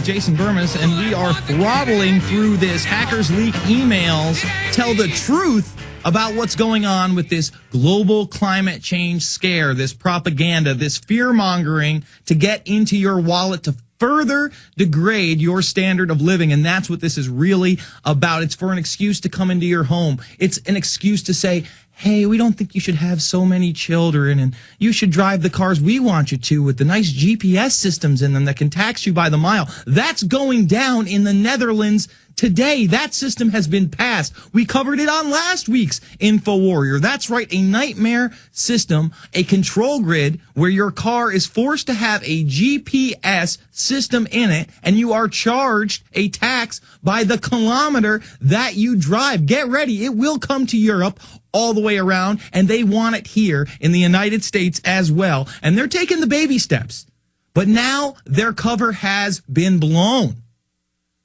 with Jason Bermas, and we are throttling through this hackers leak emails, tell the truth about what's going on with this global climate change scare, this propaganda, this fear-mongering to get into your wallet to further degrade your standard of living. And that's what this is really about. It's for an excuse to come into your home. It's an excuse to say, hey, we don't think you should have so many children, and you should drive the cars we want you to with the nice GPS systems in them that can tax you by the mile. That's going down in the Netherlands today. That system has been passed. We covered it on last week's INFOWARRIOR. That's right, a nightmare system, a control grid where your car is forced to have a GPS system in it, and you are charged a tax by the kilometer that you drive. Get ready. It will come to Europe all the way around, and they want it here in the United States as well. And they're taking the baby steps. But now their cover has been blown.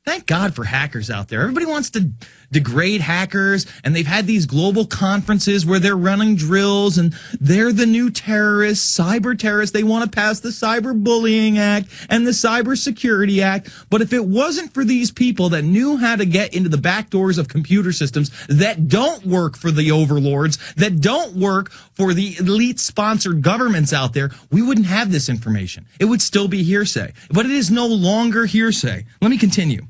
Thank God for hackers out there. Everybody wants to degrade hackers, and they've had these global conferences where they're running drills, and they're the new terrorists, cyber terrorists. They want to pass the Cyberbullying Act and the Cybersecurity Act. But if it wasn't for these people that knew how to get into the back doors of computer systems that don't work for the overlords, that don't work for the elite-sponsored governments out there, we wouldn't have this information. It would still be hearsay. But it is no longer hearsay. Let me continue.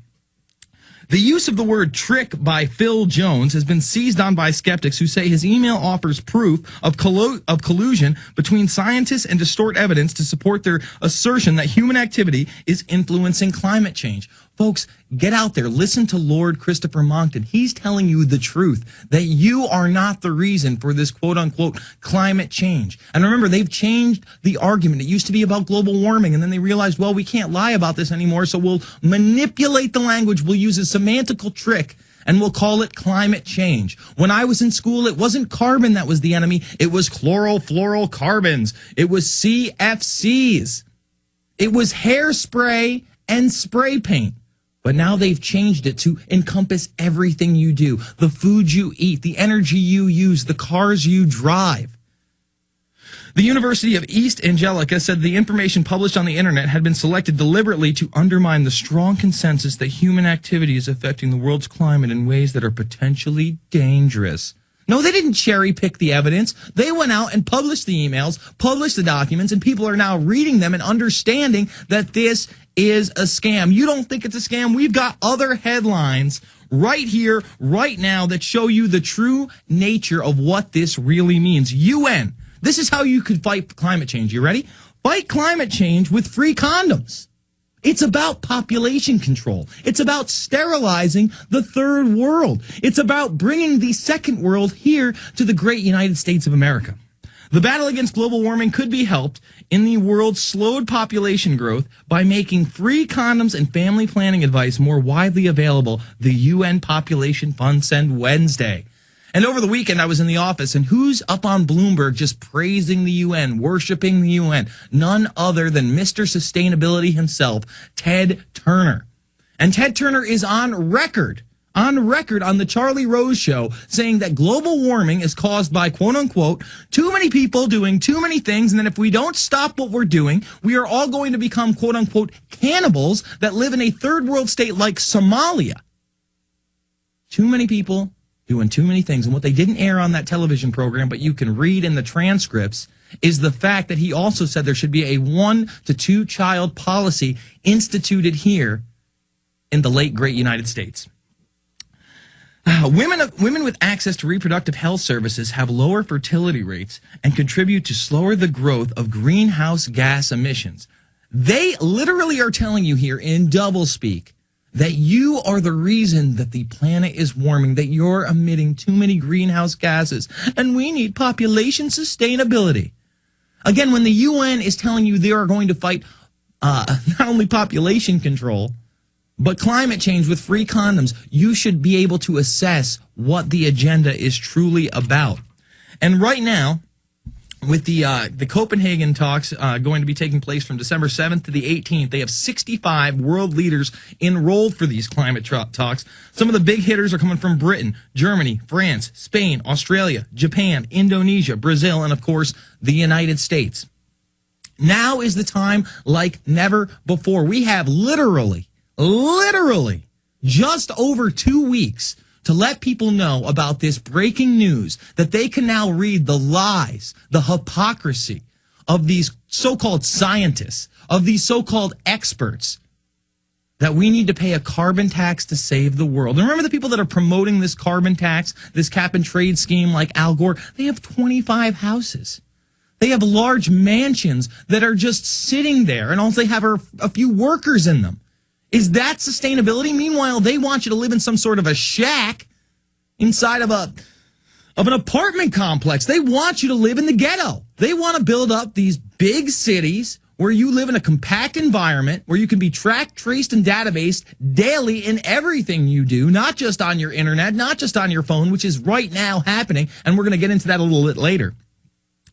The use of the word trick by Phil Jones has been seized on by skeptics who say his email offers proof of collusion between scientists and distort evidence to support their assertion that human activity is influencing climate change. Folks, get out there. Listen to Lord Christopher Monckton. He's telling you the truth, that you are not the reason for this quote-unquote climate change. And remember, they've changed the argument. It used to be about global warming, and then they realized, well, we can't lie about this anymore, so we'll manipulate the language. We'll use a semantical trick, and we'll call it climate change. When I was in school, it wasn't carbon that was the enemy. It was chlorofluorocarbons. It was CFCs. It was hairspray and spray paint. But now they've changed it to encompass everything you do, the food you eat, the energy you use, the cars you drive. The University of East Angelica said the information published on the internet had been selected deliberately to undermine the strong consensus that human activity is affecting the world's climate in ways that are potentially dangerous. No, they didn't cherry pick the evidence. They went out and published the emails, published the documents, and people are now reading them and understanding that this is a scam. You don't think it's a scam? We've got other headlines right here, right now, that show you the true nature of what this really means. UN. This is how you could fight climate change. You ready? Fight climate change with free condoms. It's about population control. It's about sterilizing the third world. It's about bringing the second world here to the great United States of America. The battle against global warming could be helped in the world's slowed population growth by making free condoms and family planning advice more widely available, the UN Population Fund said Wednesday. And over the weekend, I was in the office, and who's up on Bloomberg just praising the UN, worshiping the UN? None other than Mr. Sustainability himself, Ted Turner. And Ted Turner is on record on the Charlie Rose Show saying that global warming is caused by, quote unquote, too many people doing too many things, and that if we don't stop what we're doing, we are all going to become, quote unquote, cannibals that live in a third world state like Somalia. Too many people doing too many things. And what they didn't air on that television program, but you can read in the transcripts, is the fact that he also said there should be a 1 to 2 child policy instituted here in the late great United States. Women with access to reproductive health services have lower fertility rates and contribute to slower the growth of greenhouse gas emissions. They literally are telling you here in doublespeak that you are the reason that the planet is warming, that you're emitting too many greenhouse gases, and we need population sustainability. Again, when the UN is telling you they are going to fight not only population control, but climate change with free condoms, you should be able to assess what the agenda is truly about. And right now, with the Copenhagen talks going to be taking place from December 7th to the 18th, they have 65 world leaders enrolled for these climate talks. Some of the big hitters are coming from Britain, Germany, France, Spain, Australia, Japan, Indonesia, Brazil, and of course, the United States. Now is the time like never before. We have literally literally just over 2 weeks to let people know about this breaking news, that they can now read the lies, the hypocrisy of these so-called scientists, of these so-called experts, that we need to pay a carbon tax to save the world. And remember, the people that are promoting this carbon tax, this cap and trade scheme like Al Gore, they have 25 houses. They have large mansions that are just sitting there, and all they have are a few workers in them. Is that sustainability? Meanwhile, they want you to live in some sort of a shack inside of an apartment complex. They want you to live in the ghetto. They want to build up these big cities where you live in a compact environment, where you can be tracked, traced, and databased daily in everything you do, not just on your internet, not just on your phone, which is right now happening, and we're going to get into that a little bit later.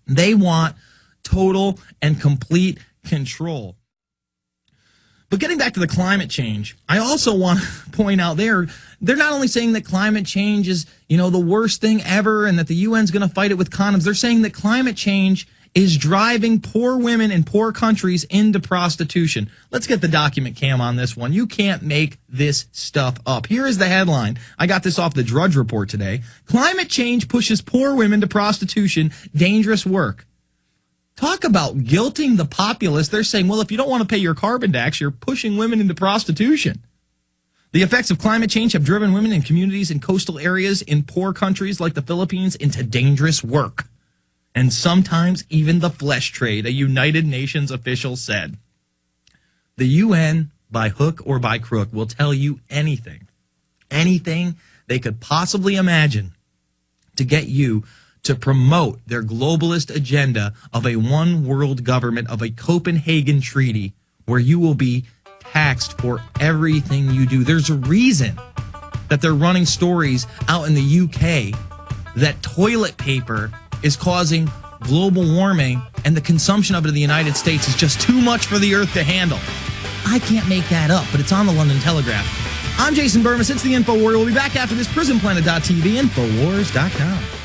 They want total and complete control. But getting back to the climate change, I also want to point out they're not only saying that climate change is, the worst thing ever and that the UN's going to fight it with condoms. They're saying that climate change is driving poor women in poor countries into prostitution. Let's get the document cam on this one. You can't make this stuff up. Here is the headline. I got this off the Drudge Report today. Climate change pushes poor women to prostitution. Dangerous work. Talk about guilting the populace. They're saying, well, if you don't want to pay your carbon tax, you're pushing women into prostitution. The effects of climate change have driven women in communities in coastal areas in poor countries like the Philippines into dangerous work, and sometimes even the flesh trade, a United Nations official said. The UN, by hook or by crook, will tell you anything they could possibly imagine to get you to promote their globalist agenda of a one world government, of a Copenhagen Treaty, where you will be taxed for everything you do. There's a reason that they're running stories out in the UK that toilet paper is causing global warming, and the consumption of it in the United States is just too much for the earth to handle. I can't make that up, but it's on the London Telegraph. I'm Jason Bermas. It's the InfoWarrior. We'll be back after this. PrisonPlanet.tv, Infowars.com.